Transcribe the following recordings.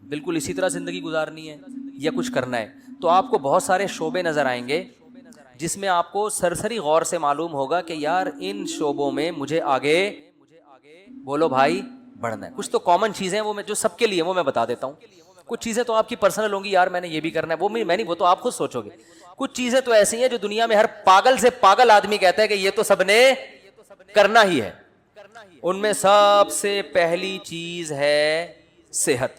بالکل اسی طرح زندگی گزارنی ہے یا کچھ کرنا ہے، تو آپ کو بہت سارے شعبے نظر آئیں گے جس میں آپ کو سرسری غور سے معلوم ہوگا کہ یار ان شعبوں میں مجھے آگے بولو بھائی بڑھنا ہے. کچھ تو کامن چیزیں ہیں وہ میں جو سب کے لیے وہ میں بتا دیتا ہوں. کچھ چیزیں تو آپ کی پرسنل ہوں گی، یار میں نے یہ بھی کرنا ہے، وہ میں نہیں، وہ تو آپ خود سوچو گے. کچھ چیزیں تو ایسی ہیں جو دنیا میں ہر پاگل سے پاگل آدمی کہتا ہے کہ یہ تو سب نے کرنا ہی ہے. ان میں سب سے پہلی چیز ہے صحت.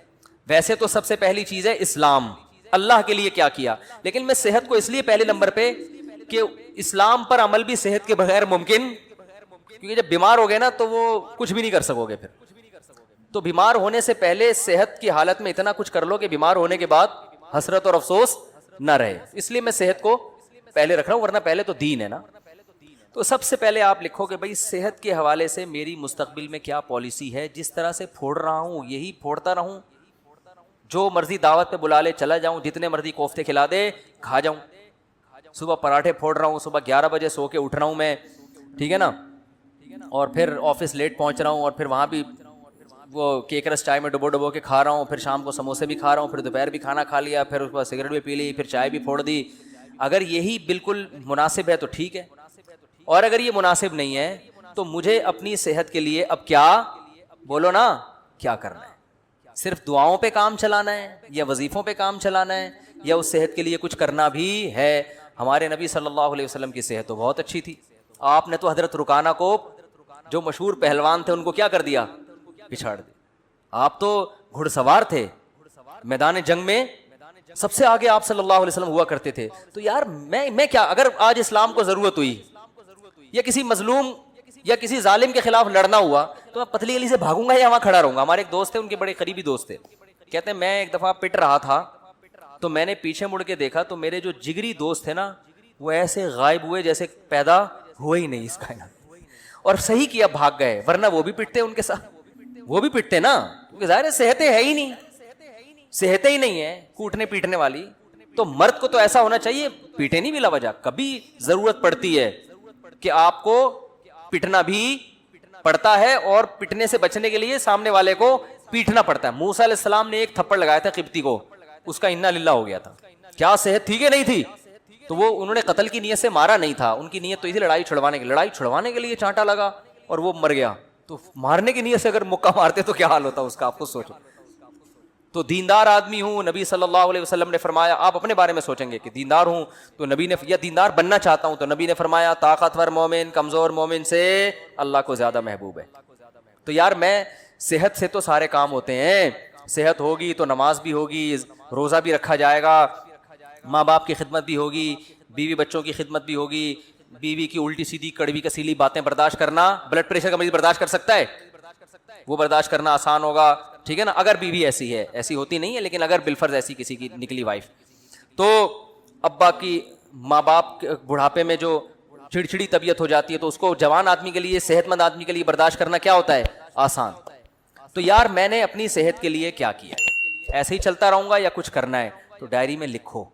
ویسے تو سب سے پہلی چیز ہے اسلام، اللہ کے لیے کیا کیا، لیکن میں صحت کو اس لیے پہلے نمبر پہ کہ اسلام پر عمل بھی صحت کے بغیر ممکن، کیونکہ جب بیمار ہو گئے نا تو وہ کچھ بھی نہیں کر سکو گے پھر. تو بیمار ہونے سے پہلے صحت کی حالت میں اتنا کچھ کر لو کہ بیمار ہونے کے بعد حسرت اور افسوس نہ رہے. اس لیے میں صحت کو پہلے رکھ رہا ہوں، ورنہ پہلے تو دین ہے نا. تو سب سے پہلے آپ لکھو کہ بھائی صحت کے حوالے سے میری مستقبل میں کیا پالیسی ہے. جس طرح سے پھوڑ رہا ہوں یہی پھوڑتا رہوں، جو مرضی دعوت پہ بلا لے چلا جاؤں، جتنے مرضی کوفتے کھلا دے کھا جاؤں. صبح پراٹھے پھوڑ رہا ہوں، صبح 11 بجے سو کے اٹھ رہا ہوں میں، ٹھیک ہے نا، اور پھر آفس لیٹ پہنچ رہا ہوں، اور پھر وہاں بھی وہ کیک رس چائے میں ڈبو کے کھا رہا ہوں، پھر شام کو سموسے بھی کھا رہا ہوں، پھر دوپہر بھی کھانا کھا لیا، پھر اس کے بعد سگریٹ بھی پی لی، پھر چائے بھی پھوڑ دی. اگر یہی بالکل مناسب ہے تو ٹھیک ہے، اور اگر یہ مناسب نہیں ہے تو مجھے اپنی صحت کے لیے اب کیا بولو نا کیا کرنا ہے. صرف دعاؤں پہ کام چلانا ہے یا وظیفوں پہ کام چلانا ہے یا اس صحت کے لیے کچھ کرنا بھی ہے. ہمارے نبی صلی اللہ علیہ وسلم کی صحت تو بہت اچھی تھی. آپ نے تو حضرت رکانہ کو جو مشہور پہلوان تھے ان کو کیا کر دیا، پچھاڑ دیا. آپ تو گھڑ سوار تھے، میدان جنگ میں سب سے آگے آپ صلی اللہ علیہ وسلم ہوا کرتے تھے. تو یار میں کیا، اگر آج اسلام کو ضرورت ہوئی یا کسی مظلوم یا کسی ظالم کے خلاف لڑنا ہوا تو میں پتلی گلی سے بھاگوں گا یا وہاں کھڑا رہوں گا. ہمارے ایک دوست تھے، ان کے بڑے قریبی دوست تھے، کہتے ہیں میں ایک دفعہ پٹ رہا تھا تو میں نے پیچھے مڑ کے دیکھا تو میرے جو جگری دوست تھے نا وہ ایسے غائب ہوئے جیسے پیدا ہوئے ہی نہیں اس کائنات. اور صحیح کیا بھاگ گئے، ورنہ وہ بھی پٹتے ان کے ساتھ، وہ بھی پٹتے نا، کیونکہ ظاہر ہے صحتیں ہے ہی نہیں، صحتیں ہی نہیں ہے کوٹنے پیٹنے والی. تو مرد کو تو ایسا ہونا چاہیے پیٹے نہیں بلا وجہ. کبھی ضرورت پڑتی ہے کہ آپ کو پٹنا بھی پڑتا ہے اور پٹنے سے بچنے کے لیے سامنے والے کو پیٹنا پڑتا ہے. موسیٰ علیہ السلام نے ایک تھپڑ لگایا تھا قبطی کو، اس کا انا للہ ہو گیا تھا. کیا صحت تھی کہ نہیں تھی؟ تو وہ انہوں نے قتل کی نیت سے مارا نہیں تھا، ان کی نیت تو تھی لڑائی چھڑوانے کے لیے چانٹا لگا اور وہ مر گیا. تو مارنے کی نیت سے اگر مکہ مارتے تو کیا حال ہوتا اس کا، آپ کو سوچو. تو دیندار آدمی ہوں، نبی صلی اللہ علیہ وسلم نے فرمایا، آپ اپنے بارے میں سوچیں گے کہ دیندار ہوں تو نبی نے، یا دیندار بننا چاہتا ہوں تو نبی نے فرمایا طاقتور مومن کمزور مومن سے اللہ کو زیادہ محبوب ہے. تو یار میں صحت سے تو سارے کام ہوتے ہیں، صحت ہوگی تو نماز بھی ہوگی، روزہ بھی رکھا جائے گا، ماں باپ کی خدمت بھی ہوگی، بیوی بچوں کی خدمت بھی ہوگی. بیوی کی الٹی سیدھی کڑوی کسیلی باتیں برداشت کرنا، بلڈ پریشر کا مریض برداشت کر سکتا ہے، وہ برداشت کرنا آسان ہوگا، ٹھیک ہے نا، اگر بیوی ایسی ہے، ایسی ہوتی نہیں ہے لیکن اگر بالفرض ایسی کسی کی نکلی وائف. تو ابا کی ماں باپ بڑھاپے میں جو چڑچڑی طبیعت ہو جاتی ہے تو اس کو جوان آدمی کے لیے، صحت مند آدمی کے لیے برداشت کرنا کیا ہوتا ہے، آسان. تو یار میں نے اپنی صحت کے لیے کیا کیا، ایسے ہی چلتا رہوں گا یا کچھ کرنا ہے، تو ڈائری میں لکھو.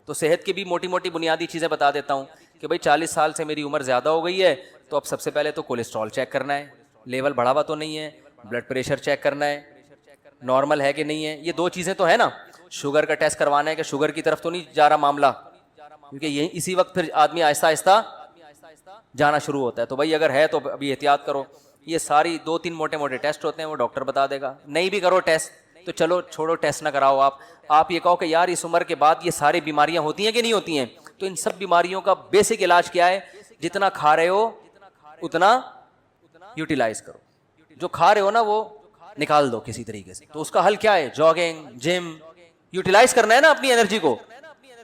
تو صحت کی بھی موٹی موٹی بنیادی چیزیں بتا دیتا ہوں کہ بھائی 40 سال سے میری عمر زیادہ ہو گئی ہے تو اب سب سے پہلے تو کولیسٹرول چیک کرنا ہے، لیول بڑھا ہوا تو نہیں ہے، بلڈ پریشر چیک کرنا ہے نارمل ہے کہ نہیں ہے. یہ 2 چیزیں تو ہے نا. شوگر کا ٹیسٹ کروانا ہے کہ شوگر کی طرف تو نہیں جا رہا معاملہ، کیونکہ یہ اسی وقت پھر آدمی آہستہ آہستہ جانا شروع ہوتا ہے. تو بھائی اگر ہے تو ابھی احتیاط کرو. یہ ساری 2-3 موٹے موٹے ٹیسٹ ہوتے ہیں، وہ ڈاکٹر بتا دے گا. نہیں بھی کرو ٹیسٹ تو چلو چھوڑو، ٹیسٹ نہ کراؤ. آپ یہ کہو کہ یار اس عمر کے بعد یہ ساری بیماریاں ہوتی ہیں کہ نہیں ہوتی ہیں، تو ان سب بیماریوں کا بیسک علاج کیا ہے، جتنا کھا رہے ہو اتنا یوٹیلائز کرو. جو کھا رہے ہو نا وہ نکال دو کسی طریقے سے. تو اس کا حل کیا ہے، جاگنگ، جم، یوٹیلائز کرنا ہے نا، اپنی انرجی کو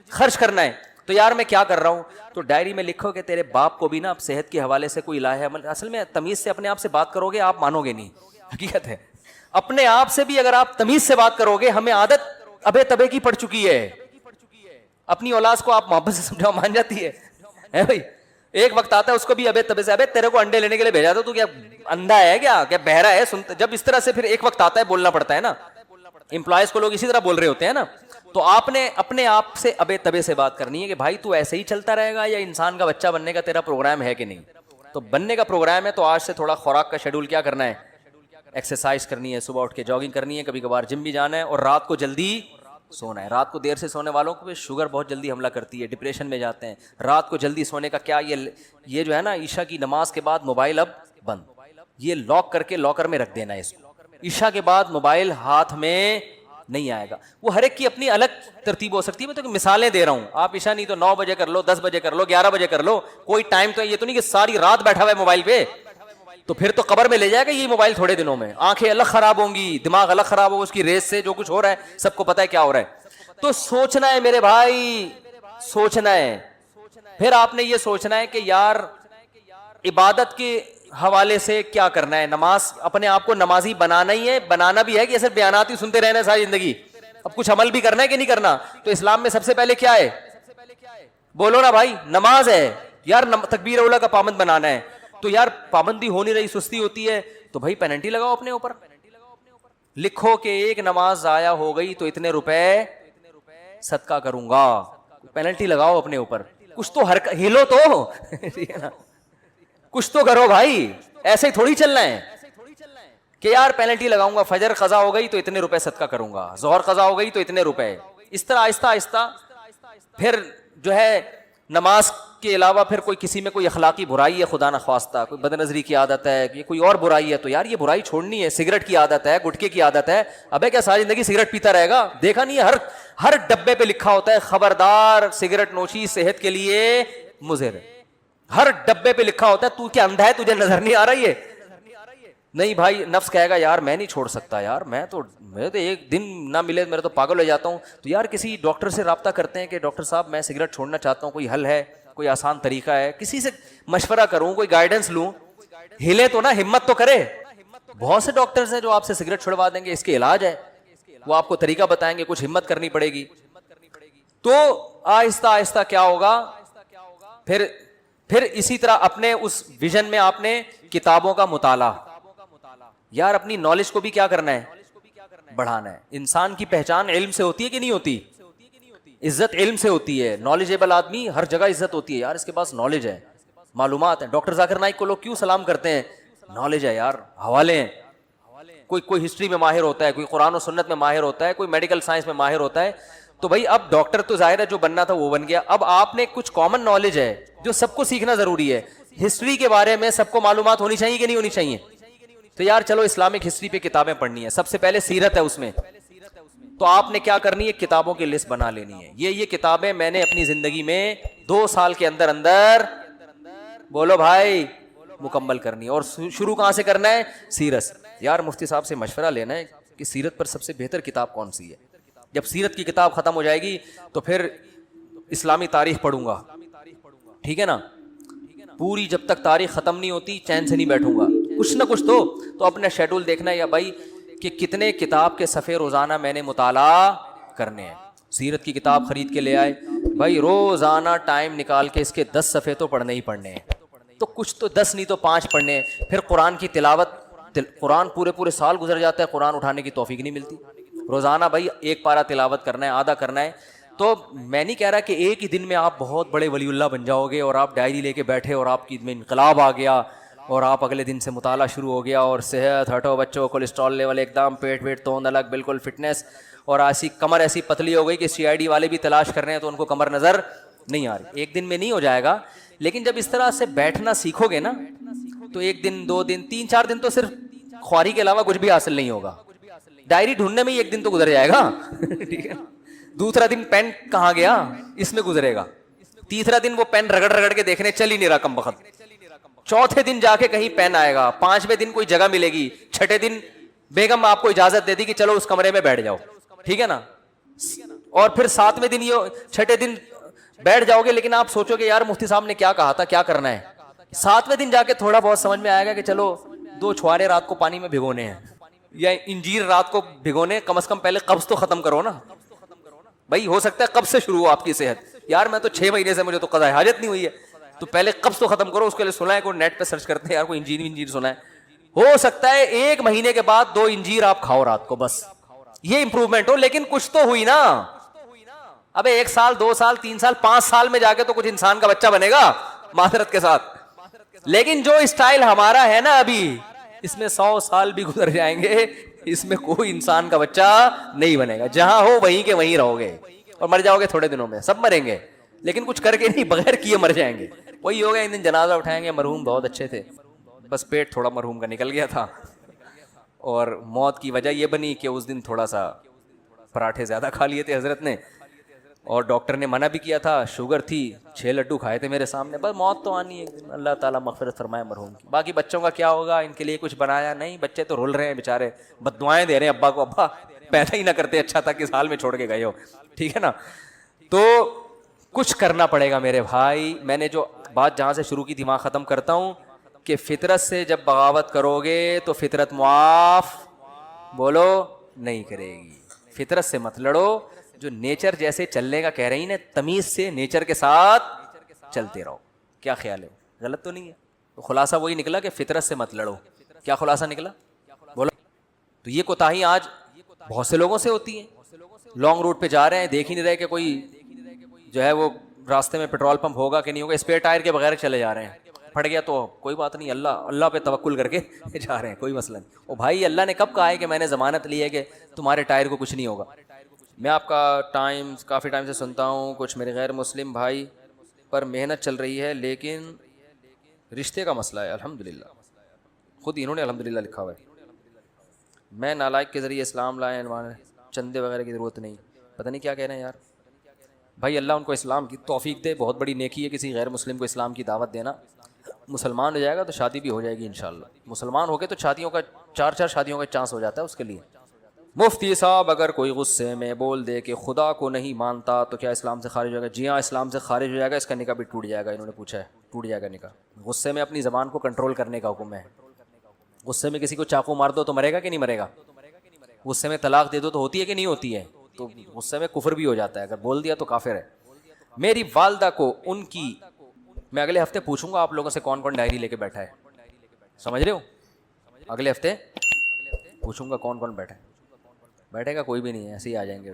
خرچ کرنا ہے. تو یار میں کیا کر رہا ہوں، تو ڈائری میں لکھو کہ تیرے باپ کو بھی نا اب صحت کے حوالے سے کوئی الہ عمل. اصل میں تمیز سے اپنے آپ سے بات کرو گے آپ مانو گے نہیں، حقیقت ہے. اپنے آپ سے بھی اگر آپ تمیز سے بات کرو گے، ہمیں عادت ابے تبے کی پڑ چکی ہے. اپنی اولاد کو آپ محبت سے سمجھاؤ مان جاتی ہے بھائی. ایک وقت آتا ہے اس کو بھی ابے تبے سے، ابے تیرے کو انڈے لینے کے لیے بھیجا تو کیا اندھا ہے کیا بہرا ہے. جب اس طرح سے پھر ایک وقت آتا ہے بولنا پڑتا ہے نا. امپلائز کو لوگ اسی طرح بول رہے ہوتے ہیں نا. تو آپ نے اپنے آپ سے ابے تبے سے بات کرنی ہے کہ بھائی تو ایسے ہی چلتا رہے گا یا انسان کا بچہ بننے کا تیرا پروگرام ہے کہ نہیں. تو بننے کا پروگرام ہے تو آج سے تھوڑا خوراک کا شیڈول کیا کرنا ہے، ایکسرسائز کرنی ہے, صبح اٹھ کے جاگنگ کرنی ہے, کبھی کبھار جم بھی جانا ہے, اور رات کو جلدی سونا ہے. رات کو دیر سے سونے والوں کو شوگر بہت جلدی حملہ کرتی ہے, ڈپریشن میں جاتے ہیں. رات کو جلدی سونے کا کیا, یہ جو ہے نا عشاء کی نماز کے بعد موبائل اب بند, یہ لاک کر کے لاکر میں رکھ دینا ہے اس کو. عشاء کے بعد موبائل ہاتھ میں نہیں آئے گا. وہ ہر ایک کی اپنی الگ ترتیب ہو سکتی ہے, میں تو مثالیں دے رہا ہوں. آپ عشاء نہیں تو 9 بجے کر لو, 10 بجے کر لو, 11 بجے کر لو, کوئی ٹائم تو یہ تو نہیں کہ ساری رات بیٹھا ہوا ہے موبائل پہ, تو پھر تو قبر میں لے جائے گا یہ موبائل تھوڑے دنوں میں. آنکھیں الگ خراب ہوں گی, دماغ الگ خراب ہوگا, اس کی ریس سے جو کچھ ہو رہا ہے سب کو پتا ہے کیا ہو رہا ہے. تو سوچنا ہے میرے بھائی, سوچنا ہے. پھر آپ نے یہ سوچنا ہے کہ یار عبادت کے حوالے سے کیا کرنا ہے. نماز, اپنے آپ کو نمازی بنانا ہی ہے, بنانا بھی ہے کہ صرف بیانات ہی سنتے رہنا ہے ساری زندگی, اب کچھ عمل بھی کرنا ہے کہ نہیں کرنا. تو اسلام میں سب سے پہلے کیا ہے, بولو نا بھائی, نماز ہے. یار تکبیر اولیٰ کا پابند بنانا ہے, تو یار پابندی ہو نہیں رہی, سستی ہوتی ہے, تو بھائی پینلٹی لگاؤ اپنے اوپر. لکھو کہ ایک نماز ضائع ہو گئی تو اتنے روپے صدقہ کروں گا, پینلٹی لگاؤ اپنے اوپر. کچھ تو ہلو تو کچھ تو کرو بھائی, ایسے ہی تھوڑی چلنا ہے کہ یار پینلٹی لگاؤں گا. فجر قضا ہو گئی تو اتنے روپے صدقہ کروں گا, ظہر قضا ہو گئی تو اتنے روپے. اس طرح آہستہ آہستہ پھر جو ہے نماز کے علاوہ پھر کوئی کسی میں کوئی اخلاقی برائی ہے خدا نخواستہ, کوئی بد نظری کی عادت ہے, یہ کوئی اور برائی ہے, تو یار یہ برائی چھوڑنی ہے. سگریٹ کی عادت ہے, گٹکے کی عادت ہے, ابے کیا ساری زندگی سگریٹ پیتا رہے گا؟ دیکھا نہیں ہے ہر ڈبے پہ لکھا ہوتا ہے خبردار سگریٹ نوشی صحت کے لیے مضر ہے. ہر ڈبے پہ لکھا ہوتا ہے. تو کیا اندھا ہے, تجھے نظر نہیں آ رہی ہے؟ نہیں بھائی, نفس کہے گا یار میں نہیں چھوڑ سکتا, یار میں تو ایک دن نہ ملے میرا تو پاگل ہو جاتا ہوں. تو یار کسی ڈاکٹر سے رابطہ کرتے ہیں کہ ڈاکٹر صاحب میں سگریٹ چھوڑنا چاہتا ہوں, کوئی حل ہے, کوئی آسان طریقہ ہے, کسی سے مشورہ کروں, کوئی گائیڈنس لوں. ہلے تو نا, ہمت تو کرے. بہت سے ڈاکٹرز ہیں جو آپ سے سگریٹ چھڑوا دیں گے, اس کے علاج ہے, وہ آپ کو طریقہ بتائیں گے, کچھ ہمت کرنی پڑے گی. تو آہستہ آہستہ کیا ہوگا, پھر اسی طرح اپنے اس ویژن میں آپ نے کتابوں کا مطالعہ, یار اپنی نالج کو بھی کیا کرنا ہے, بڑھانا ہے. انسان کی پہچان علم سے ہوتی ہے کہ نہیں ہوتی؟ عزت علم سے ہوتی ہے. نالجیبل آدمی ہر جگہ عزت ہوتی ہے, یار اس کے پاس نالج ہے, معلومات ہیں. ڈاکٹر ذاکر نائک کو لوگ کیوں سلام کرتے ہیں؟ نالج ہے یار, حوالے ہیں. کوئی ہسٹری میں ماہر ہوتا ہے, کوئی قرآن و سنت میں ماہر ہوتا ہے, کوئی میڈیکل سائنس میں ماہر ہوتا ہے. تو بھائی اب ڈاکٹر تو ظاہر ہے جو بننا تھا وہ بن گیا, اب آپ نے کچھ کامن نالج ہے جو سب کو سیکھنا ضروری ہے. ہسٹری کے بارے میں سب کو معلومات ہونی چاہیے کہ نہیں ہونی چاہیے؟ تو یار چلو اسلامک ہسٹری پہ کتابیں پڑھنی ہے, سب سے پہلے سیرت ہے اس میں. تو آپ نے کیا کرنی ہے, کتابوں کی لسٹ بنا لینی ہے. یہ کتابیں میں نے اپنی زندگی میں 2 سال کے اندر بولو بھائی مکمل کرنی ہے. اور شروع کہاں سے کرنا ہے؟ سیرت. یار مفتی صاحب سے مشورہ لینا ہے کہ سیرت پر سب سے بہتر کتاب کون سی ہے. جب سیرت کی کتاب ختم ہو جائے گی تو پھر اسلامی تاریخ پڑھوں گا, ٹھیک ہے نا. پوری جب تک تاریخ ختم نہیں ہوتی چین سے نہیں بیٹھوں گا, کچھ نہ کچھ تو اپنا شیڈول دیکھنا ہے یا بھائی کہ کتنے کتاب کے صفحے روزانہ میں نے مطالعہ کرنے ہیں. سیرت کی کتاب خرید کے لے آئے, بھائی روزانہ ٹائم نکال کے اس کے 10 صفحے تو پڑھنے ہی پڑھنے ہیں. تو کچھ تو 10 نہیں تو 5 پڑھنے ہیں. پھر قرآن کی تلاوت, قرآن پورے سال گزر جاتا ہے, قرآن اٹھانے کی توفیق نہیں ملتی. روزانہ بھائی 1 پارہ تلاوت کرنا ہے, آدھا کرنا ہے. تو میں نہیں کہہ رہا کہ ایک ہی دن میں آپ بہت بڑے ولی اللہ بن جاؤ گے اور آپ ڈائری لے کے بیٹھے اور آپ کی میں انقلاب آ گیا اور آپ اگلے دن سے مطالعہ شروع ہو گیا اور صحت ہٹو بچوں, کولیسٹرول لیول ایک دم, پیٹ ویٹ توند الگ, بالکل فٹنس, اور ایسی کمر ایسی پتلی ہو گئی کہ CID والے بھی تلاش کر رہے ہیں تو ان کو کمر نظر نہیں آ رہی. ایک دن میں نہیں ہو جائے گا, لیکن جب اس طرح سے بیٹھنا سیکھو گے نا تو 1 دن 2 دن 3-4 دن تو صرف خواری کے علاوہ کچھ بھی حاصل نہیں ہوگا. ڈائری ڈھونڈنے میں ہی 1 دن تو گزر جائے گا, ٹھیک ہے. دوسرا دن پین کہاں گیا اس میں گزرے گا. تیسرا دن وہ پین رگڑ کے دیکھنے چل ہی نہیں رہا کم بخت. چوتھے دن جا کے کہیں پین آئے گا. 5ویں دن کوئی جگہ ملے گی. 6ٹھے دن بیگم آپ کو اجازت دے دی کہ چلو اس کمرے میں بیٹھ جاؤ, ٹھیک ہے نا. اور پھر 7ویں دن, یہ 6ٹھے دن بیٹھ جاؤ گے, لیکن آپ سوچو گے یار مفتی صاحب نے کیا کہا تھا, کیا کرنا ہے. 7ویں دن جا کے تھوڑا بہت سمجھ میں آئے گا کہ چلو 2 چھوارے رات کو پانی میں بھگونے ہیں یا انجیر رات کو بھگونے, کم از کم پہلے قبض تو ختم کرو نا بھائی. ہو سکتا ہے قبض سے شروع ہو آپ کی صحت, یار میں تو 6 مہینے سے مجھے تو قضاء حاجت نہیں ہوئی ہے, تو پہلے قبض تو ختم کرو. اس کے لیے سنا ہے کوئی نیٹ پہ سرچ کرتے ہیں یار, کوئی انجیر سنا ہے, ہو سکتا ہے 1 مہینے کے بعد 2 انجیر آپ کھاؤ رات کو, بس یہ امپروومنٹ ہو. لیکن کچھ تو ہوئی نا. ابے 1 سال 2 سال 3 سال 5 سال میں جا کے تو کچھ انسان کا بچہ بنے گا معذرت کے ساتھ. لیکن جو اسٹائل ہمارا ہے نا ابھی, اس میں 100 سال بھی گزر جائیں گے, اس میں کوئی انسان کا بچہ نہیں بنے گا. جہاں ہو وہیں کے وہیں رہو گے اور مر جاؤ گے تھوڑے دنوں میں. سب مریں گے لیکن کچھ کر کے نہیں, بغیر کیے مر جائیں گے. وہی ہوگا ایک دن جنازہ اٹھائیں گے, مرحوم بہت اچھے تھے, بس پیٹ تھوڑا مرحوم کا نکل گیا تھا اور موت کی وجہ یہ بنی کہ اس دن تھوڑا سا پراٹھے زیادہ کھا لیے تھے حضرت نے, اور ڈاکٹر نے منع بھی کیا تھا, شوگر تھی, 6 لڈو کھائے تھے میرے سامنے. بس موت تو آنی ہے ایک دن, اللہ تعالیٰ مغفرت فرمائے مرحوم کی. باقی بچوں کا کیا ہوگا, ان کے لیے کچھ بنایا نہیں, بچے تو رول رہے ہیں بیچارے, بد دعائیں دے رہے ہیں ابا کو, ابا پیدا ہی نہ کرتے اچھا تھا, کس حال میں چھوڑ کے گئے ہو. ٹھیک ہے نا, تو کچھ کرنا پڑے گا میرے بھائی. میں نے جو بات جہاں سے شروع کی تھی وہاں ختم کرتا ہوں کہ فطرت سے جب بغاوت کرو گے تو فطرت معاف بولو نہیں کرے گی. فطرت سے مت لڑو, جو نیچر جیسے چلنے کا کہہ رہی نا, تمیز سے نیچر کے ساتھ چلتے رہو. کیا خیال ہے, غلط تو نہیں ہے؟ تو خلاصہ وہی نکلا کہ فطرت سے مت لڑو. کیا خلاصہ نکلا بولو. تو یہ کوتاہی آج بہت سے لوگوں سے ہوتی ہیں. لانگ روٹ پہ جا رہے ہیں, دیکھ ہی نہیں رہے کہ کوئی جو ہے وہ راستے میں پیٹرول پمپ ہوگا کہ نہیں ہوگا, اسپیئر ٹائر کے بغیر چلے جا رہے ہیں. پھٹ گیا تو کوئی بات نہیں, اللہ پہ توکل کر کے جا رہے ہیں, کوئی مسئلہ نہیں. او بھائی, اللہ نے کب کہا ہے کہ میں نے ضمانت لی ہے کہ تمہارے ٹائر کو کچھ نہیں ہوگا. میں آپ کا کافی ٹائم سے سنتا ہوں, کچھ میرے غیر مسلم بھائی پر محنت چل رہی ہے لیکن رشتے کا مسئلہ ہے. الحمدللہ, خود انہوں نے الحمدللہ لکھا ہوا ہے. میں نالائق کے ذریعے اسلام لائے, چندے وغیرہ کی ضرورت نہیں. پتہ نہیں کیا کہہ رہے ہیں یار. بھائی اللہ ان کو اسلام کی توفیق دے, بہت بڑی نیکی ہے کسی غیر مسلم کو اسلام کی دعوت دینا. مسلمان ہو جائے گا تو شادی بھی ہو جائے گی انشاءاللہ. مسلمان ہو گئے تو شادیوں کا 4 شادیوں کا چانس ہو جاتا ہے اس کے لیے. مفتی صاحب, اگر کوئی غصے میں بول دے کہ خدا کو نہیں مانتا تو کیا اسلام سے خارج ہو جائے گا؟ جی ہاں, اسلام سے خارج ہو جائے گا, اس کا نکاح بھی ٹوٹ جائے گا. انہوں نے پوچھا ہے, ٹوٹ جائے گا نکاح. غصے میں اپنی زبان کو کنٹرول کرنے کا حکم ہے. غصے میں کسی کو چاقو مار دو تو مرے گا کہ نہیں مرے گا؟ غصے میں طلاق دے دو تو ہوتی ہے کہ نہیں ہوتی ہے؟ تو غصے میں کفر بھی ہو جاتا ہے, اگر بول دیا تو کافر ہے. میری والدہ کو ان کی, میں اگلے ہفتے پوچھوں گا آپ لوگوں سے کون کون ڈائری لے کے بیٹھا ہے, سمجھ رہے ہو؟ اگلے ہفتے پوچھوں گا کون کون بیٹھا ہے. بیٹھے گا کوئی بھی نہیں ہے, ایسے ہی آ جائیں گے.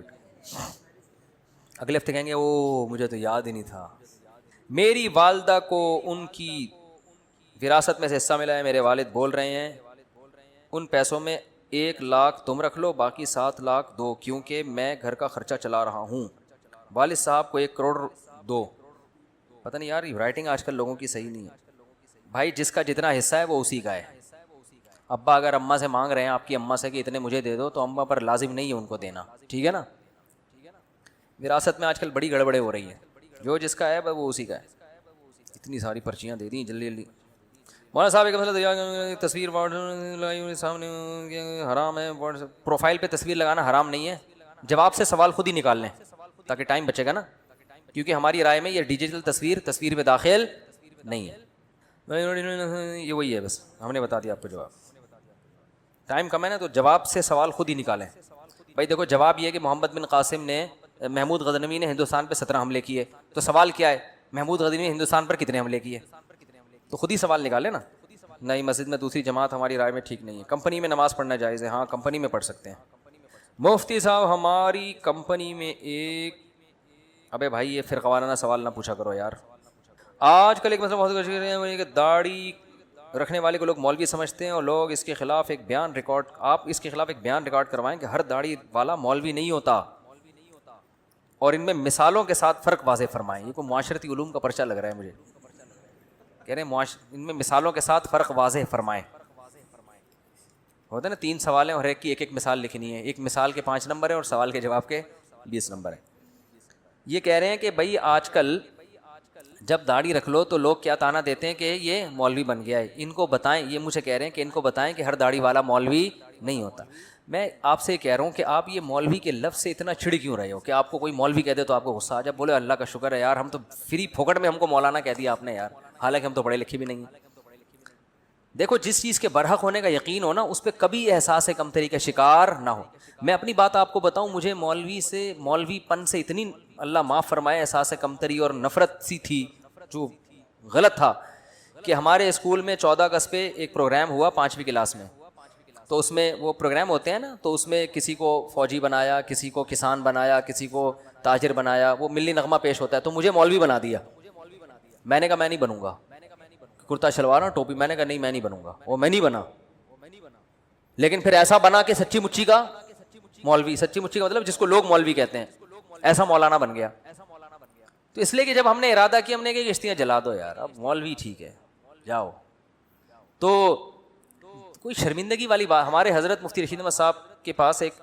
اگلے ہفتے کہیں گے وہ مجھے تو یاد ہی نہیں تھا. میری والدہ کو ان کی وراثت میں سے حصہ ملا ہے. میرے والد بول رہے ہیں ان پیسوں میں 1 لاکھ تم رکھ لو, باقی 7 لاکھ دو, کیونکہ میں گھر کا خرچہ چلا رہا ہوں. والد صاحب کو 1 کروڑ دو. پتہ نہیں یار, رائٹنگ آج کل لوگوں کی صحیح نہیں ہے. بھائی جس کا جتنا حصہ ہے وہ اسی کا ہے. ابا اگر اماں سے مانگ رہے ہیں, آپ کی اماں سے کہ اتنے مجھے دے دو, تو اماں پر لازم نہیں ہے ان کو دینا. ٹھیک ہے نا. وراثت میں آج کل بڑی گڑبڑیں ہو رہی ہیں, جو جس کا ہے وہ اسی کا ہے. اتنی ساری پرچیاں دے دیں جلدی جلدی. مولانا صاحب ایک مسئلہ, تصویر سامنے حرام ہے, پروفائل پہ تصویر لگانا حرام نہیں ہے. جواب سے سوال خود ہی نکال لیں تاکہ ٹائم بچے گا نا, کیونکہ ہماری رائے میں یہ ڈیجیٹل تصویر پہ داخل نہیں ہے. یہ وہی ہے, بس ہم نے بتا دیا آپ کو جواب. ٹائم کم ہے نا, تو جواب سے سوال خود ہی نکالیں. بھائی دیکھو, جواب یہ ہے کہ محمد بن قاسم نے, محمود غزنوی نے ہندوستان پہ 17 حملے کیے. تو سوال کیا ہے, محمود غزنوی نے ہندوستان پر کتنے حملے کیے؟ تو خود ہی سوال نکالے نا. نہیں, مسجد میں دوسری جماعت ہماری رائے میں ٹھیک نہیں ہے. کمپنی میں نماز پڑھنا جائز ہے, ہاں کمپنی میں پڑھ سکتے ہیں. مفتی صاحب ہماری کمپنی میں ایک, ابے بھائی یہ فرقہ وارانہ سوال نہ پوچھا کرو یار. آج کل ایک مسئلہ بہت کہ داڑھی رکھنے والے کو لوگ مولوی سمجھتے ہیں, اور لوگ اس کے خلاف ایک بیان ریکارڈ, آپ اس کے خلاف ایک بیان ریکارڈ کروائیں کہ ہر داڑھی والا مولوی نہیں ہوتا, اور ان میں مثالوں کے ساتھ فرق واضح فرمائیں. یہ کوئی معاشرتی علوم کا پرچہ لگ رہا ہے مجھے. کہہ رہے ہیں ان میں مثالوں کے ساتھ فرق واضح فرمائیں. ہوتا ہے نا 3 سوال ہیں اور ایک کی ایک مثال لکھنی ہے. ایک مثال کے 5 نمبر ہیں اور سوال کے جواب کے 20 نمبر ہیں. یہ کہہ رہے ہیں کہ بھائی آج کل جب داڑھی رکھ لو تو لوگ کیا تانا دیتے ہیں کہ یہ مولوی بن گیا ہے. ان کو بتائیں, یہ مجھے کہہ رہے ہیں کہ ان کو بتائیں کہ ہر داڑھی والا مولوی نہیں ہوتا. میں آپ سے کہہ رہا ہوں کہ آپ یہ مولوی کے لفظ سے اتنا چھڑ کیوں رہے ہو کہ آپ کو کوئی مولوی کہہ دے تو آپ کو غصہ آ جائے. بولے اللہ کا شکر ہے یار, ہم تو فری پھوکٹ میں ہم کو مولانا کہہ دیا آپ نے یار, حالانکہ ہم تو پڑھے لکھے بھی نہیں ہیں. دیکھو, جس چیز کے برحق ہونے کا یقین ہو نا, اس پہ کبھی احساس کمتری کا شکار نہ ہو. میں اپنی بات آپ کو بتاؤں, مجھے مولوی پن سے اتنی اللہ معاف فرمائے احساس کمتری اور نفرت سی تھی, جو غلط تھا, کہ ہمارے اسکول میں 14 اگست پہ ایک پروگرام ہوا 5ویں کلاس میں. تو اس میں وہ پروگرام ہوتے ہیں نا, تو اس میں کسی کو فوجی بنایا, کسی کو کسان بنایا, کسی کو تاجر بنایا, وہ ملی نغمہ پیش ہوتا ہے. تو مجھے مولوی بنا دیا. میں نے کہا میں نہیں بنوں گا, کرتا شلوار اور ٹوپی. میں نے کہا نہیں, میں نہیں بنوں گا. وہ میں نہیں بنا. لیکن پھر ایسا بنا کہ سچی مچی کا مولوی, سچی مچی کا مطلب جس کو لوگ مولوی کہتے ہیں, ایسا مولانا بن گیا. تو اس لیے کہ جب ہم نے ارادہ کیا, ہم نے کہ کشتیاں جلا دو یار, اب مولوی ٹھیک ہے جاؤ, تو کوئی شرمندگی والی بات. ہمارے حضرت مفتی رشید احمد صاحب کے پاس ایک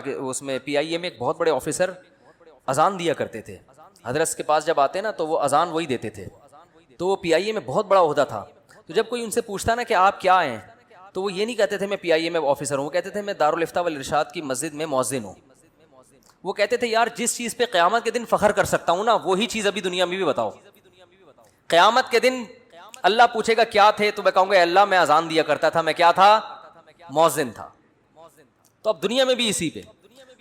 اس میں پی آئی اے میں ایک بہت بڑے آفیسر اذان دیا کرتے تھے. حضرت کے پاس جب آتے نا تو وہ اذان وہی دیتے تھے. تو وہ پی آئی اے میں بہت بڑا عہدہ تھا. تو جب کوئی ان سے پوچھتا نا کہ آپ کیا ہیں, تو وہ یہ نہیں کہتے تھے میں پی آئی اے میں آفیسر ہوں, وہ کہتے تھے میں دارالافتاء والارشاد کی مسجد میں مؤذن ہوں. وہ کہتے تھے یار جس چیز پہ قیامت کے دن فخر کر سکتا ہوں نا, وہی چیز ابھی دنیا میں بھی بتاؤ. قیامت کے دن اللہ پوچھے گا کیا تھے, تو میں کہوں گا اللہ میں اذان دیا کرتا تھا, میں کیا تھا, مؤذن تھا. تو اب دنیا میں بھی اسی پہ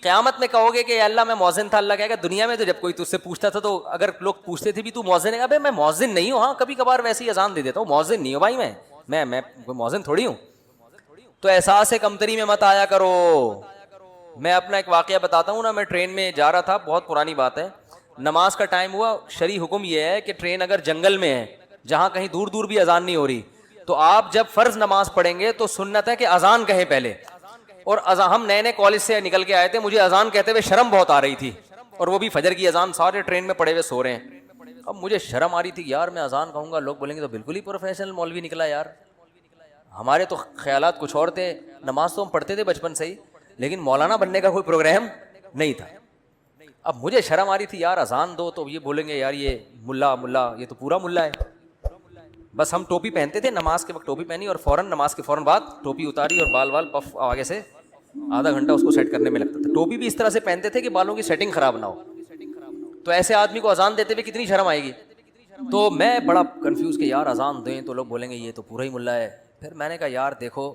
قیامت میں کہو گے کہ اللہ میں مؤذن تھا, اللہ کہے گا دنیا میں تو جب کوئی تجھ سے پوچھتا تھا تو اگر لوگ پوچھتے تھے بھی تو مؤذن ہے, ابے میں مؤذن نہیں ہوں, ہاں کبھی کبھار ویسے ہی اذان دے دیتا ہوں, مؤذن نہیں ہوں بھائی, میں کوئی مؤذن تھوڑی ہوں. تو احساس کمتری میں مت آیا کرو. میں اپنا ایک واقعہ بتاتا ہوں نا, میں ٹرین میں جا رہا تھا, بہت پرانی بات ہے, نماز کا ٹائم ہوا. شرعی حکم یہ ہے کہ ٹرین اگر جنگل میں ہے جہاں کہیں دور دور بھی اذان نہیں ہو رہی, تو آپ جب فرض نماز پڑھیں گے تو سنت ہے کہ اذان کہیں پہلے. اور ہم نئے نئے کالج سے نکل کے آئے تھے, مجھے اذان کہتے ہوئے شرم بہت آ رہی تھی, اور وہ بھی فجر کی اذان, سارے ٹرین میں پڑے ہوئے سو رہے ہیں. اب مجھے شرم آ رہی تھی یار, میں اذان کہوں گا لوگ بولیں گے تو بالکل ہی پروفیشنل مولوی نکلا یار. ہمارے تو خیالات کچھ اور تھے, نماز تو ہم پڑھتے تھے بچپن سے ہی, لیکن مولانا بننے کا کوئی پروگرام نہیں تھا. اب مجھے شرم آ رہی تھی یار, اذان دو تو یہ بولیں گے یار یہ ملا یہ تو پورا ملا ہے. بس ہم ٹوپی پہنتے تھے, نماز کے وقت ٹوپی پہنی اور فوراً نماز کے فوراً بعد ٹوپی اتاری اور بال پف آگے سے آدھا گھنٹہ اس کو سیٹ کرنے میں لگتا تھا. ٹوپی بھی اس طرح سے پہنتے تھے کہ بالوں کی سیٹنگ خراب نہ ہو. تو ایسے آدمی کو اذان دیتے ہوئے کتنی شرم آئے گی. تو میں بڑا کنفیوز کہ یار اذان دیں تو لوگ بولیں گے یہ تو پورا ہی ملا ہے. پھر میں نے کہا یار دیکھو,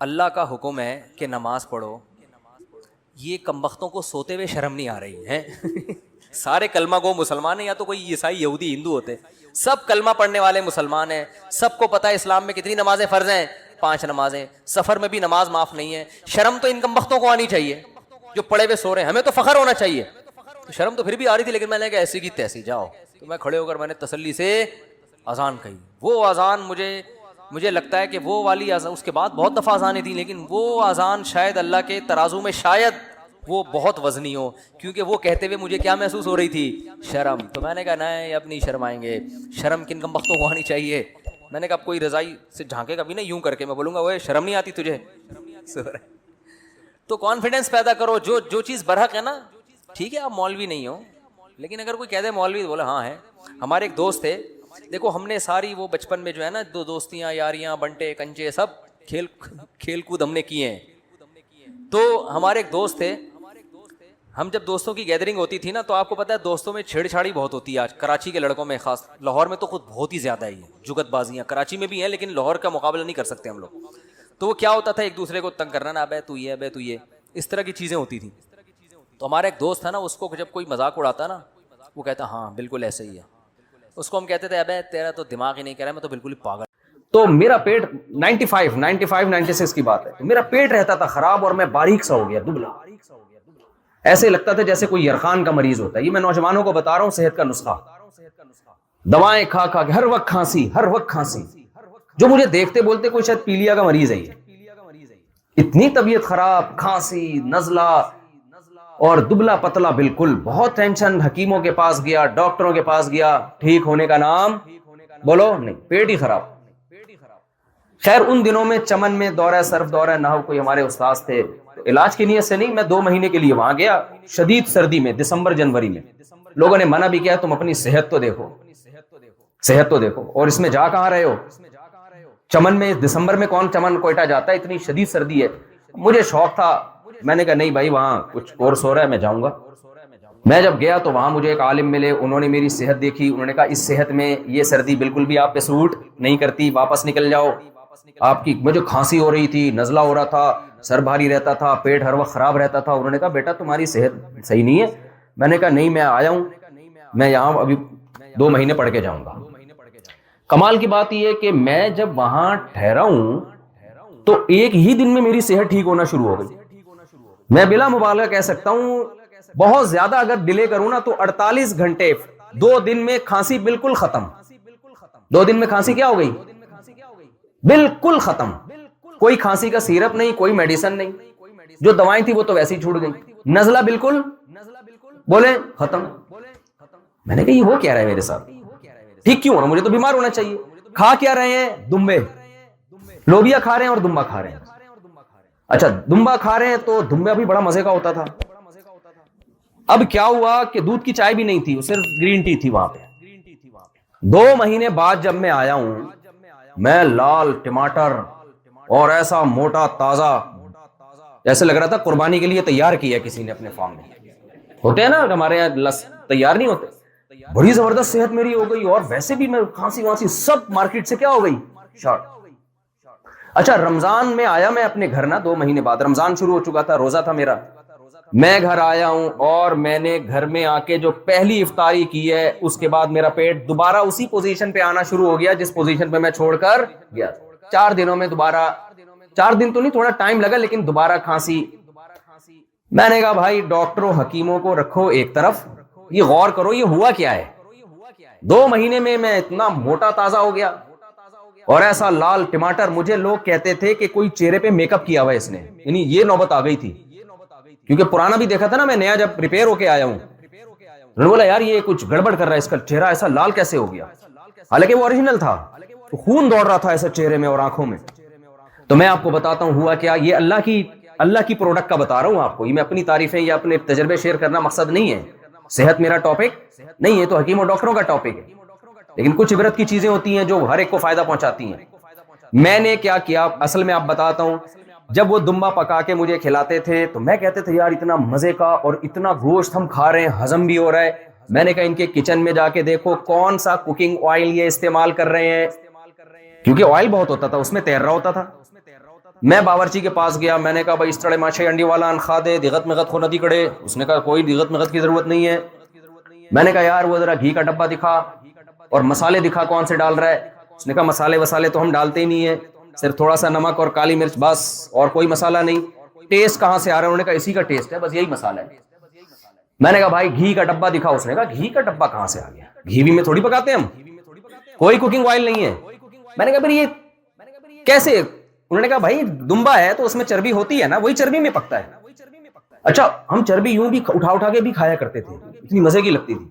اللہ کا حکم ہے کہ نماز پڑھو, یہ کمبختوں کو سوتے ہوئے شرم نہیں آ رہی ہے. سارے کلمہ گو مسلمان ہیں, یا تو کوئی عیسائی یہودی ہندو ہوتے, سب کلمہ پڑھنے والے مسلمان ہیں. سب کو پتہ ہے اسلام میں کتنی نمازیں فرض ہیں, 5 نمازیں. سفر میں بھی نماز معاف نہیں ہے. شرم تو ان کمبختوں کو آنی چاہیے جو پڑے ہوئے سو رہے ہیں, ہمیں تو فخر ہونا چاہیے. تو شرم تو پھر بھی آ رہی تھی, لیکن میں نے کہا ایسی کی تیسی جاؤ. تو میں کھڑے ہو کر میں نے تسلی سے اذان کہی. وہ اذان مجھے لگتا ہے کہ وہ والی اذان, اس کے بعد بہت دفعہ اذانیں تھیں, لیکن وہ اذان شاید اللہ کے ترازو میں شاید وہ بہت وزنی ہو, کیونکہ وہ کہتے ہوئے مجھے کیا محسوس ہو رہی تھی, شرم. تو میں نے کہا نہیں اب نہیں شرمائیں گے, شرم کن کمبختوں کو آنی چاہیے. میں نے کہا اب کوئی رضائی سے جھانکے گا بھی نہیں یوں کر کے, میں بولوں گا وہ شرم نہیں آتی تجھے. تو کانفیڈنس پیدا کرو, جو چیز برحق ہے نا, ٹھیک ہے آپ مولوی نہیں ہو, لیکن اگر کوئی کہہ دے مولوی, بولے ہاں ہے. ہمارے ایک دوست تھے, دیکھو ہم نے ساری وہ بچپن میں جو ہے نا دوستیاں یاریاں بنٹے کنچے سب کھیل کود ہم نے کیے ہیں. تو ہمارے ایک دوست تھے, ہم جب دوستوں کی گیدرنگ ہوتی تھی نا, تو آپ کو پتہ ہے دوستوں میں چھیڑ چھاڑی بہت ہوتی ہے آج کراچی کے لڑکوں میں, خاص لاہور میں تو خود بہت ہی زیادہ ہے, یہ جگت بازیاں کراچی میں بھی ہیں لیکن لاہور کا مقابلہ نہیں کر سکتے ہم لوگ. تو وہ کیا ہوتا تھا, ایک دوسرے کو تنگ کرنا, نا ابے تو یہ اس طرح کی چیزیں ہوتی تھیں. تو ہمارا ایک دوست تھا نا, اس کو جب کوئی مذاق اڑاتا نا, وہ کہتا ہاں بالکل ایسے ہی ہے. اس کو ہم کہتے تھے ابے تیرا تو دماغ ہی نہیں کہہ رہا, میں تو بالکل ہی پاگل. تو میرا پیٹ 95 کی بات ہے, تو میرا پیٹ رہتا تھا خراب, اور میں باریک سا ہو گیا, دبلا, ایسے لگتا تھا جیسے کوئی یرخان کا مریض ہوتا ہے. یہ میں نوجوانوں کو بتا رہا ہوں صحت کا نسخہ. دوائیں کھا کے ہر وقت کھانسی, جو مجھے دیکھتے بولتے کوئی شاید پیلیا کا مریض ہے. یہ اتنی طبیعت خراب, کھانسی, نزلہ اور دبلا پتلا بالکل, بہت ٹینشن. حکیموں کے پاس گیا, ڈاکٹروں کے پاس گیا, ٹھیک ہونے کا نام بولو نہیں, پیٹ ہی خراب. خیر ان دنوں میں چمن میں دورہ صرف دورہ نحو کوئی ہمارے استاد تھے, علاج کی نیت سے نہیں, میں 2 مہینے کے لیے وہاں گیا. شدید سردی میں, دسمبر جنوری میں, لوگوں نے منع بھی کیا تم اپنی صحت تو دیکھو. اور اس میں جا کہاں رہے ہو, چمن میں دسمبر میں کون چمن کوئٹہ جاتا ہے, اتنی شدید سردی ہے. مجھے شوق تھا, میں نے کہا نہیں بھائی وہاں کچھ کورس ہو رہا ہے, میں جاؤں گا. میں جب گیا تو وہاں مجھے ایک عالم ملے, انہوں نے میری صحت دیکھی, انہوں نے کہا اس صحت میں یہ سردی بالکل بھی آپ پہ سوٹ نہیں کرتی, واپس نکل جاؤ. آپ کی مجھے کھانسی ہو رہی تھی, نزلہ ہو رہا تھا, سر بھاری رہتا تھا, پیٹ ہر وقت خراب رہتا تھا. انہوں نے کہا بیٹا تمہاری صحت صحیح نہیں ہے. میں نے کہا نہیں میں آیا ہوں, میں یہاں ابھی 2 مہینے پڑھ کے جاؤں گا. کمال کی بات یہ ہے کہ میں جب وہاں ٹھہرا ہوں تو ایک ہی دن میں میری صحت ٹھیک ہونا شروع ہو گئی. میں بلا مبالغہ کہہ سکتا ہوں, بہت زیادہ اگر ڈیلے کروں نا تو 48 گھنٹے, 2 دن میں کھانسی بالکل ختم. 2 دن میں کھانسی کیا ہو گئی, بالکل ختم. کوئی کھانسی کا سیرپ نہیں, کوئی میڈیسن نہیں, جو دوائیں تھی وہ تو ویسے ہی چھوٹ گئی, نزلہ بالکل بولے ختم. میں نے کہا یہ ہو کیا رہا ہے میرے ساتھ, ٹھیک کیوں ہو رہا, مجھے تو بیمار ہونا چاہیے. کھا کیا رہے ہیں, دمبے, لوبیا کھا رہے ہیں اور دمبا کھا رہے ہیں. اچھا دمبا کھا رہے ہیں تو دمبا بھی بڑا مزے کا ہوتا تھا. اب کیا ہوا کہ دودھ کی چائے بھی نہیں تھی, صرف گرین ٹی تھی وہاں پہ. 2 مہینے بعد جب میں آیا ہوں, میں لال ٹماٹر اور ایسا موٹا تازہ, ایسے لگ رہا تھا قربانی کے لیے تیار کیا کسی نے اپنے فارم میں. ہوتے ہیں نا ہمارے یہاں لس تیار نہیں ہوتے. بڑی زبردست صحت میری ہو گئی, اور ویسے بھی میں کھانسی وانسی سب مارکیٹ سے کیا ہو گئی, شارٹ. اچھا رمضان میں آیا میں اپنے گھر نا, 2 مہینے بعد رمضان شروع ہو چکا تھا, روزہ تھا میرا. میں گھر آیا ہوں اور میں نے گھر میں آ کے جو پہلی افطاری کی ہے, اس کے بعد میرا پیٹ دوبارہ اسی پوزیشن پہ آنا شروع ہو گیا جس پوزیشن پہ میں چھوڑ کر گیا. 4 دنوں میں دوبارہ, 4 دن تو نہیں, تھوڑا ٹائم لگا, لیکن دوبارہ کھانسی. میں نے کہا بھائی ڈاکٹروں حکیموں کو رکھو ایک طرف, یہ غور کرو یہ ہوا کیا ہے. 2 مہینے میں اتنا موٹا تازہ ہو گیا اور ایسا لال ٹماٹر. مجھے لوگ کہتے تھے کہ کوئی چہرے پہ میک اپ کیا ہوا ہے اس نے, یعنی یہ نوبت آ گئی تھی, کیونکہ پرانا بھی دیکھا تھا نا میں, نیا جب پریپیئر ہو کے آیا ہوں. انہوں نے بولا یار یہ کچھ گڑبڑ کر رہا ہے, اس کا چہرہ ایسا لال کیسے ہو گیا, حالانکہ وہ اوریجنل تھا, خون دوڑ رہا تھا ایسے چہرے میں اور آنکھوں میں. تو میں آپ کو بتاتا ہوں ہوا کیا, یہ اللہ کی پروڈکٹ کا بتا رہا ہوں آپ کو, یہ میں اپنی تعریفیں یا اپنے تجربے شیئر کرنا مقصد نہیں ہے. صحت میرا ٹاپک نہیں ہے, تو حکیم اور ڈاکٹروں کا ٹاپک ہے, لیکن کچھ عبرت کی چیزیں ہوتی ہیں جو ہر ایک کو فائدہ پہنچاتی ہیں. میں نے کیا کیا اصل میں آپ بتاتا ہوں. جب وہ دمبا پکا کے مجھے کھلاتے تھے تو میں کہتے تھے یار اتنا مزے کا اور اتنا گوشت ہم کھا رہے ہیں, ہضم بھی ہو رہا ہے. میں نے کہا ان کے کچن میں جا کے دیکھو کون سا کوکنگ آئل یہ استعمال کر رہے ہیں, کیونکہ آئل بہت ہوتا تھا اس میں, تیر رہا ہوتا تھا. میں باورچی کے پاس گیا, میں نے کہا بھائی اس طرح ماچھے انڈی والا انخا دے, دیغت مغت خو ندی کڑے. اس نے کہا کوئی دیغت مغت کی ضرورت نہیں ہے. میں نے کہا یار وہ ذرا گھی کا ڈبہ دکھا اور مسالے دکھا کون سے ڈال رہا ہے. اس نے کہا مسالے وسالے تو ہم ڈالتے ہی نہیں ہیں, صرف تھوڑا سا نمک اور کالی مرچ بس, اور کوئی مسالہ نہیں. ٹیسٹ کہاں سے آ رہا ہے, انہوں نے کہا اسی کا ٹیسٹ ہے, بس یہی مسالہ ہے. میں نے کہا بھائی گھی کا ڈبہ دکھا. اس نے کہا گھی کا ڈبہ کہاں سے آ گیا, گھی بھی میں تھوڑی پکاتے ہیں ہم, کوئی کوکنگ آئل نہیں ہے. میں نے کہا پھر یہ کیسے, انہوں نے کہا بھائی دمبا ہے تو اس میں چربی ہوتی ہے نا, وہی چربی میں پکتا ہے. اچھا ہم چربی یوں بھی اٹھا کے بھی کھایا کرتے تھے, اتنی مزے کی لگتی تھی.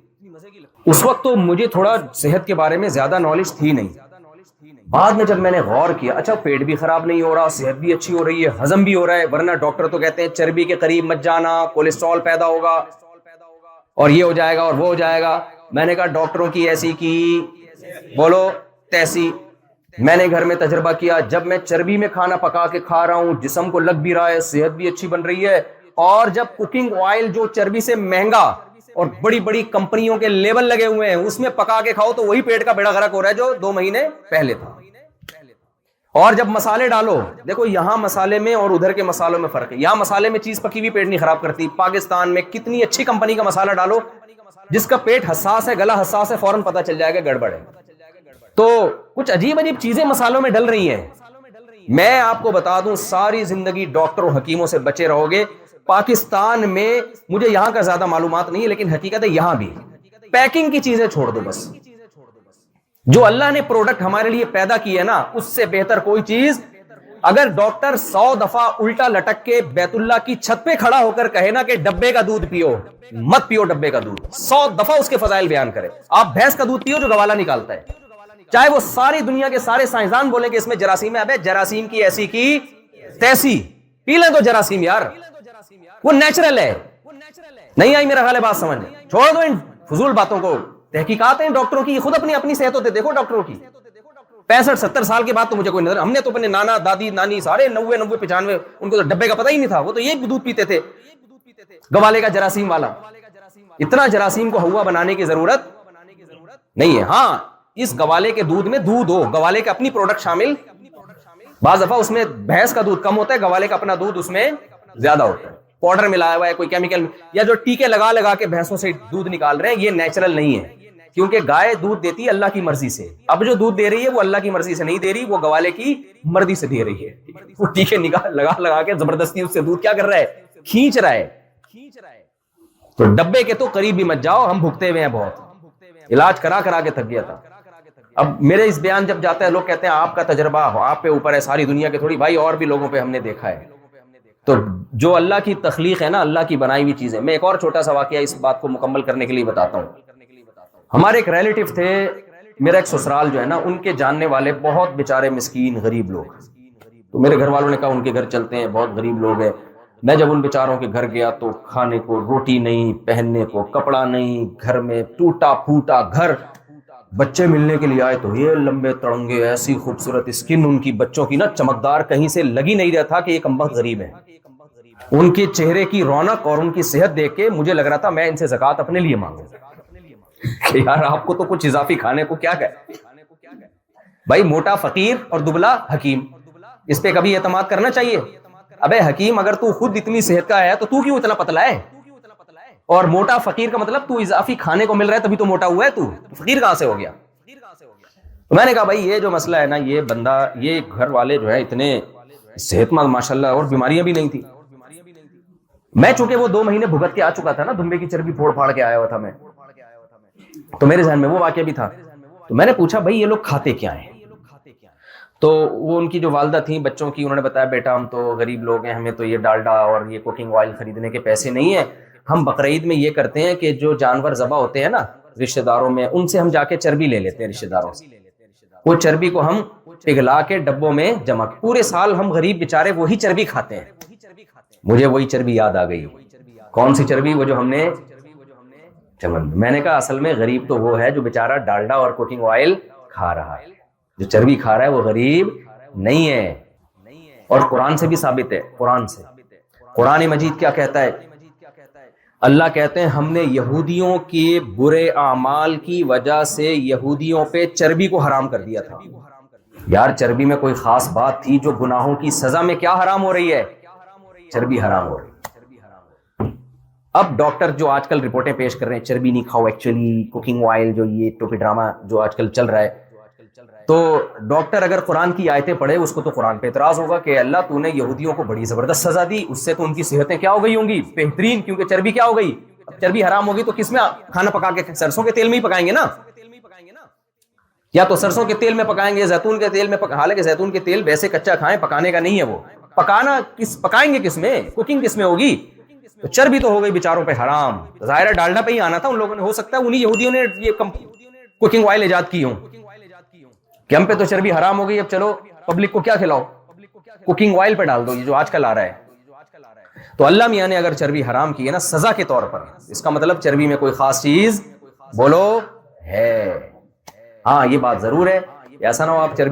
اس وقت تو مجھے تھوڑا صحت کے بارے میں زیادہ نالج تھی نہیں. بعد میں جب میں نے غور کیا, اچھا پیٹ بھی خراب نہیں ہو رہا, صحت بھی اچھی ہو رہی ہے, ہضم بھی ہو رہا ہے. ورنہ ڈاکٹر تو کہتے ہیں چربی کے قریب مت جانا, کولیسٹرول پیدا ہوگا اور یہ ہو جائے گا اور وہ ہو جائے گا. میں نے کہا ڈاکٹروں کی ایسی کی بولو تیسی. میں نے گھر میں تجربہ کیا, جب میں چربی میں کھانا پکا کے کھا رہا ہوں, جسم کو لگ بھی رہا ہے, صحت بھی اچھی بن رہی ہے. اور جب کوکنگ آئل جو چربی سے مہنگا اور بڑی بڑی کمپنیوں کے لیبل لگے ہوئے ہیں اس میں پکا کے کھاؤ, تو وہی پیٹ کا بیڑا غرق ہو رہا ہے جو 2 مہینے پہلے تھا. اور جب مسالے ڈالو, دیکھو یہاں مسالے میں اور ادھر کے مسالوں میں فرق ہے. یہاں مسالے میں چیز پکی ہوئی پیٹ نہیں خراب کرتی. پاکستان میں کتنی اچھی کمپنی کا مسالہ ڈالو, جس کا پیٹ حساس ہے, گلا حساس ہے, فوراً پتہ چل جائے گا گڑبڑ ہے. تو کچھ عجیب عجیب چیزیں مسالوں میں ڈل رہی ہیں. میں آپ کو بتا دوں ساری زندگی ڈاکٹر و حکیموں سے بچے رہو گے. پاکستان میں مجھے یہاں کا زیادہ معلومات نہیں ہے, لیکن حقیقت ہے یہاں بھی پیکنگ کی چیزیں چھوڑ دو بس. جو اللہ نے پروڈکٹ ہمارے لیے پیدا کی ہے نا, اس سے بہتر کوئی چیز. اگر ڈاکٹر 100 دفعہ الٹا لٹک کے بیت اللہ کی چھت پہ کھڑا ہو کر کہے نا کہ ڈبے کا دودھ پیو, مت پیو ڈبے کا دودھ, 100 دفعہ اس کے فضائل بیان کرے. آپ بھینس کا دودھ پیو جو گوالا نکالتا ہے, چاہے وہ ساری دنیا کے سارے سائنسدان بولیں کہ اس میں جراثیم ہے. ابے جراثیم کی ایسی کی تیسی, پی لیں تو جراثیم یار, وہ نیچرل ہے. نہیں آئی میرا خیال ہے بات سمجھ, چھوڑ دو ان فضول باتوں کو. تحقیقات ہیں ڈاکٹروں کی, خود اپنی صحت ہوتے دیکھو ڈاکٹروں کی. 65-70 سال کے بعد تو مجھے کوئی نظر, ہم نے تو اپنے نانا دادی نانی سارے 90-95 ان کو تو ڈبے کا پتہ ہی نہیں تھا, وہ تو یہ دودھ پیتے تھے گوالے کا جراثیم والا. اتنا جراثیم کو ہوا بنانے کی ضرورت نہیں ہے. ہاں اس گوالے کے دودھ میں دودھ ہو, گوالے کے اپنی پروڈکٹ شامل, بعض دفعہ اس میں بھینس کا دودھ کم ہوتا ہے, گوالے کا اپنا دودھ اس میں زیادہ ہوتا ہے. پاؤڈر ملایا ہوا ہے, کوئی کیمیکل, یا جو ٹیکے لگا کے بھینسوں سے دودھ نکال رہے ہیں, یہ نیچرل نہیں ہے. کیونکہ گائے دودھ دیتی ہے اللہ کی مرضی سے. اب جو دودھ دے رہی ہے وہ اللہ کی مرضی سے نہیں دے رہی, وہ گوالے کی مرضی سے دے رہی ہے. وہ ٹیکے لگا کے زبردستی اس سے دودھ کیا کر رہا ہے, کھینچ رہا ہے. تو ڈبے کے تو قریب بھی مت جاؤ, ہم بھگتے ہوئے ہیں بہت, علاج کرا کے تھک گیا تھا. اب میرے اس بیان جب جاتا ہے لوگ کہتے ہیں آپ کا تجربہ آپ پہ اوپر ہے، ساری دنیا کے تھوڑی، بھائی اور بھی لوگوں پہ ہم نے دیکھا ہے. تو جو اللہ کی تخلیق ہے نا، اللہ کی بنائی ہوئی چیزیں. میں ایک اور چھوٹا سا واقعہ اس بات کو مکمل کرنے کے لیے بتاتا ہوں. ہمارے ایک ریلیٹیو تھے، میرا ایک سسرال جو ہے نا، ان کے جاننے والے بہت بیچارے مسکین غریب لوگ. تو میرے گھر والوں نے کہا ان کے گھر چلتے ہیں، بہت غریب لوگ ہیں. میں جب ان بیچاروں کے گھر گیا تو کھانے کو روٹی نہیں، پہننے کو کپڑا نہیں، گھر میں ٹوٹا پھوٹا گھر. بچے ملنے کے لیے آئے تو یہ لمبے تڑنگے، ایسی خوبصورت اسکن ان کی بچوں کی نا چمکدار، کہیں سے لگی نہیں رہا تھا کہ یہ کمبخت غریب ہے. ان کے چہرے کی رونق اور ان کی صحت دیکھ کے مجھے لگ رہا تھا میں ان سے زکوٰۃ اپنے لیے مانگوں کہ یار آپ کو تو کچھ اضافی کھانے کو کیا گئے. بھائی موٹا فقیر اور دبلا حکیم، اس پہ کبھی اعتماد کرنا چاہیے. ابے حکیم اگر تو خود اتنی صحت کا ہے تو کیوں اتنا پتلا ہے؟ اور موٹا فقیر کا مطلب تو اضافی کھانے کو مل رہا ہے تبھی تو موٹا ہوا ہے، تو فقیر کہاں سے ہو گیا؟ میں نے کہا بھائی یہ جو مسئلہ ہے نا، یہ بندہ، یہ گھر والے جو ہے اتنے صحت مند ماشاءاللہ، اور بیماریاں بھی نہیں تھی. میں چونکہ وہ 2 مہینے بھگت کے آ چکا تھا نا، دمبے کی چربی پھوڑ پھاڑ کے آیا ہوا تھا میں، تو میرے ذہن میں وہ واقعہ بھی تھا. تو میں نے پوچھا بھائی یہ لوگ کھاتے کیا ہیں؟ تو وہ ان کی جو والدہ تھیں بچوں کی، انہوں نے بتایا بیٹا ہم تو غریب لوگ ہیں، ہمیں تو یہ ڈالڈا اور یہ کوکنگ آئل خریدنے کے پیسے نہیں ہیں. ہم بقرعید میں یہ کرتے ہیں کہ جو جانور ذبح ہوتے ہیں نا رشتہ داروں میں، ان سے ہم جا کے چربی لے لیتے ہیں رشتہ داروں سے. وہ چربی کو ہم پگھلا کے ڈبوں میں جمع، پورے سال ہم غریب بیچارے وہی چربی کھاتے ہیں. مجھے وہی چربی یاد آ گئی. کون سی چربی؟ وہ جو ہم نے چمن. میں نے کہا اصل میں غریب تو وہ ہے جو بیچارہ ڈالڈا اور کوکنگ آئل کھا رہا ہے، جو چربی کھا رہا ہے وہ غریب نہیں ہے. اور قرآن سے بھی ثابت ہے. قرآن سے، قرآن مجید کیا کہتا ہے؟ اللہ کہتے ہیں ہم نے یہودیوں کے برے اعمال کی وجہ سے یہودیوں پہ چربی کو حرام کر دیا تھا. یار چربی میں کوئی خاص بات تھی جو گناہوں کی سزا میں کیا حرام ہو رہی ہے؟ چربی حرام ہو رہی ہے. اب ڈاکٹر جو آج کل رپورٹیں پیش کر رہے ہیں چربی نہیں کھاؤ، ایکچولی کوکنگ آئل جو یہ ٹوپی ڈرامہ جو آج کل چل رہا ہے، تو ڈاکٹر اگر قرآن کی آیتیں پڑھے اس کو تو قرآن پہ اعتراض ہوگا کہ اللہ تو نے یہودیوں کو بڑی زبردست سزا دی، اس سے تو ان کی صحتیں کیا ہو گئی ہوں گی؟ بہترین، کیونکہ چربی کیا ہو گئی؟ اب چربی حرام ہوگی تو کس میں کھانا پکا کے؟ سرسوں کے تیل میں ہی پکائیں گے نا، یا تو سرسوں کے تیل میں پکائیں گے، زیتون کے تیل میں حالانکہ زیتون کے تیل ویسے کچا کھائیں، پکانے کا نہیں ہے. وہ پکانا پکائیں گے کس میں؟ کوکنگ کس میں ہوگی؟ تو چربی تو ہو گئی بیچاروں پہ حرام. ظاہر ہے ڈالڈا پہ ہی آنا تھا ان لوگوں نے، ہو سکتا ہے انہی یہودیوں نے یہ کوکنگ آئل ایجاد کی ہوں کہ ہم پہ تو چربی حرام ہو گئی، اب چلو پبلک کو کیا کھلاؤ، کوکنگ آئل پہ ڈال دو، یہ جو آج کل آ رہا ہے. تو اللہ میاں نے اگر چربی حرام کی ہے نا سزا کے طور پر، اس کا مطلب چربی میں کوئی خاص چیز بولو ہے. ہاں یہ بات ضرور ہے، ایسا نہ ہو آپ چربی